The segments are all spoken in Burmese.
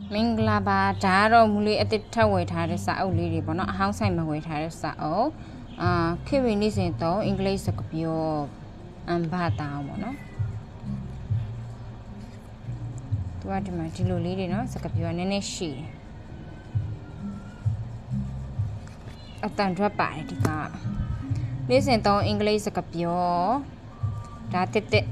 မင်္ဂလာပါဒါကတော့မူလေးအတစ်ထပ်ဝယ်ထားတဲ့စာအုပ်လေးတွေပေါ့နော်အဟောင်းဆိုင်မှာဝယ်ထားတဲ့စာအုပ်ခေတ်ဝင်နေစဉ်တော့အင်္ဂလိပ်စကားပြောဘာသာပေါ့နော်သူကဒီမှာဒီလိုလေးတွေနော်စကားပြောနည်းနည်းရှိတယ်အတန်ထွက်ပါတယ်ဒီကနေစဉ်တော့အင်္ဂလိပ်စကားပြောဒါတစ်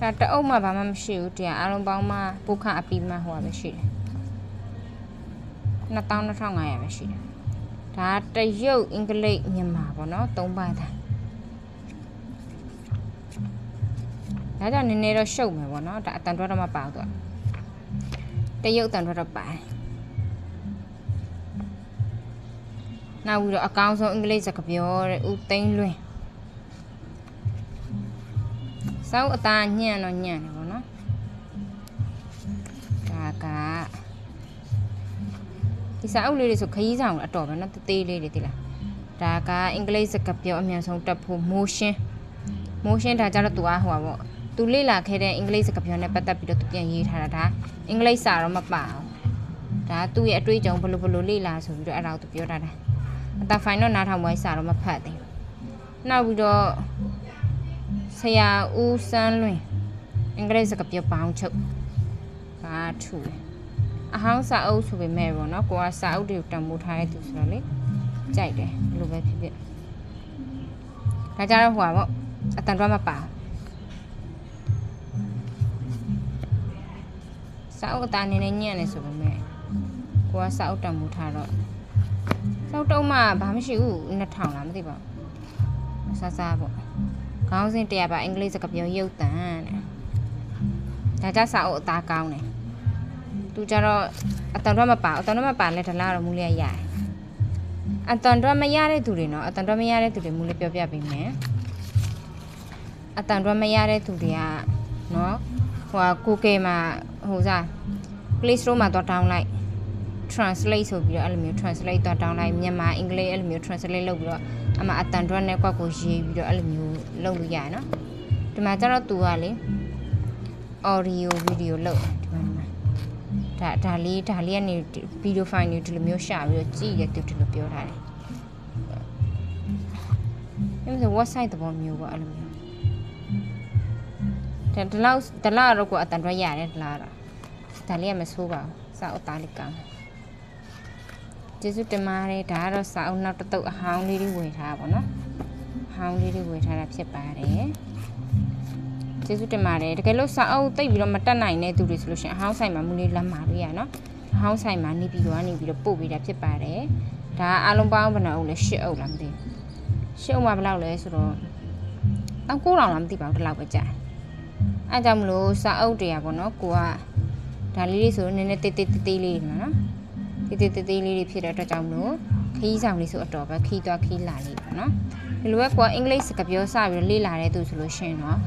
ဒါတအုပ်မှဘာမှမရှိဘူးတရားအလုံးပေါင်းမှပုခအပီးမှဟိုပါပဲရှိတယ်22,500ပဲရှိတယ်ဒါတရုတ်အင်္ဂလိပ်မြန်မာပေါ့နော်3ဘာသာဒါကြောင့်နည်းနည်းတော့ရှုပ်မယ်ပေါ့နော်ဒါအတန်ထွက်တော့မပါဘူးသူတရုတ်အတန်ထွက်တော့ပါတယ်နောက်ပြီးတော့အကောင်းဆုံးအင်္ဂလိပ်စကားပြောတဲ့ဦးသိန်းလွင်စောက်အသားညံ့တော့ညံ့တယ်ပေါ့နော်ဒါကဒီစာအုပ်လေးတွေဆိုခရီးဆောင်အတော်ပဲနော်တေးလေးတွေသိလားဒါကအင်္ဂလိပ်စကားပြောအမြန်ဆုံးတက်ဖို့ motion ဒါကြတော့သူကဟိုပါပေါ့သူလေ့လာခဲ့တဲ့အင်္ဂလိပ်စကားပြောနဲ့ပတ်သက်ပြီးတော့သူပြန်ရေးထားတာဒါအင်္ဂလိပ်စာတော့မပါဘူးဒါသူ့ရဲ့အတွေ့အကြုံဘလို့လေ့လာဆိုပြီးတော့အဲ့ဒါကိုသူပြောတာအတာဖိုင်တော့နားထောင်ပွဲစာတော့မဖတ်သေးဘူးနောက်ပြီးတော့ဆရာဦးစန်းလွင်အင်္ဂလိပ်စကားပြောပေါင်းချုပ်ဘာထူလဲအဟောင်းစာအုပ်ဆိုပေမဲ့ပေါ့နော်ကိုကစာအုပ်တွေကိုတံမိုးထားတဲ့သူဆိုတော့လေကြိုက်တယ်ဘလို့ပဲဖြစ်ဖြစ်ဒါကြတော့ဟိုပါပေါ့အတန်တော့မပါစာအုပ်အသားနည်းနည်းညံ့နေဆိုပေမဲ့ကိုကစာအုပ်တံမိုးထားတော့စောက်တုံးမှဘာမှမရှိဘူး2000လားမသိပါဘူးစားစားပေါ့ခေါင်းစဉ်100ပါအင်္ဂလိပ်စကားပြောရုပ်တံတဲ့ဒါကြစာအုပ်အသားကောင်းတယ်သူကြတော့အတန်တော့မပါလဲဒလားတော့မူလေးရတယ်အတန်တော့မရတဲ့သူတွေနော်အတန်တော့မရတဲ့သူတွေမူလေးပြောပြပေးမယ်အတန်တော့မရတဲ့သူတွေကနော်ဟိုကိုကေမှာဟိုစား Play Store မှာတော့ download translate ဆိုပြီးတော့အဲ့လိုမျိုး translate တော့ download မြန်မာအင်္ဂလိပ်အဲ့လိုမျိုး translate လုပ်ပြီးတော့အမှအတန်တော့နဲ့ကွက်ကိုရေးပြီးတော့အဲ့လိုမျိုးလုပ်လို့ရတယ်နော်ဒီမှာကျတော့သူကလေ audio video လုပ်ဒီမှာဒါလေးကနေ video file တွေဒီလိုမျိုးရှာပြီးတော့ကြည့်ရတူဒီလိုပြောထားတယ်အဲ့ဒါဆို website သဘောမျိုးပေါ့အဲ့လိုမျိုးဒီလောက်တော့ကိုအတန်တော့ရတယ်ဒီလောက်တော့ဒါလေးကမဆိုးပါဘူးစာအုပ်သားလေးကောင်းကျေးဇူးတင်ပါတယ်ဒါကတော့စာအုပ်နောက်တစ်သုတ်အဟောင်းလေးတွေဝယ်ထားပါတော့အဟောင်းလေးတွေဝယ်ထားတာဖြစ်ပါတယ်ကျေးဇူးတင်ပါတယ်တကယ်လို့စာအုပ်တိတ်ပြီးတော့မတက်နိုင်တဲ့သူတွေဆိုလို့ရှိရင်အဟောင်းဆိုင်မှာမူလေးလက်မှာလို့ရနော်အဟောင်းဆိုင်မှာနေပြီးတော့ပို့ပေးတာဖြစ်ပါတယ်ဒါအားလုံးပေါင်းဘယ်နှအုပ်လဲ10အုပ်လားမသိ10အုပ်မှာဘယ်လောက်လဲဆိုတော့9,000လားမသိပါဘူးဒီလောက်ပဲကြာအဲကြောင့်မလို့စာအုပ်တွေကပေါ့နော်ကိုကဒါလေးလေးဆိုနည်းနည်းတေးလေးတွေနော်တေးလေးတွေဖြစ်တဲ့အတွက်ကြောင့်မလို့ခီးဆောင်လေးဆိုအတော်ပဲခီးသွားခီးလာလေးပေါ့နော်ဒီလိုပဲကိုကအင်္ဂလိပ်စကားပြောစပြီးလေ့လာတဲ့သူဆိုလို့ရှိရင်တော့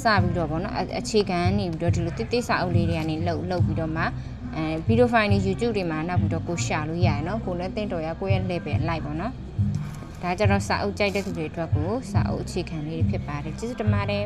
စပြီးတော့ပေါ့နော်အခြေခံနေပြီးတော့ဒီလိုတေးစာအုပ်လေးတွေကနေလှုပ်ပြီးတော့မှဗီဒီယိုဖိုင်တွေ YouTube တွေမှာနောက်ပြီးတော့ကိုရှာလို့ရတယ်နော်ကိုလည်းတင်တော်ရကိုရဲ့ level လိုက်ပေါ့နော်ဒါကြတော့စာအုပ်ကြိုက်တဲ့သူတွေအတွက်ကိုစာအုပ်အခြေခံလေးတွေဖြစ်ပါတယ်ကျေးဇူးတင်ပါတယ်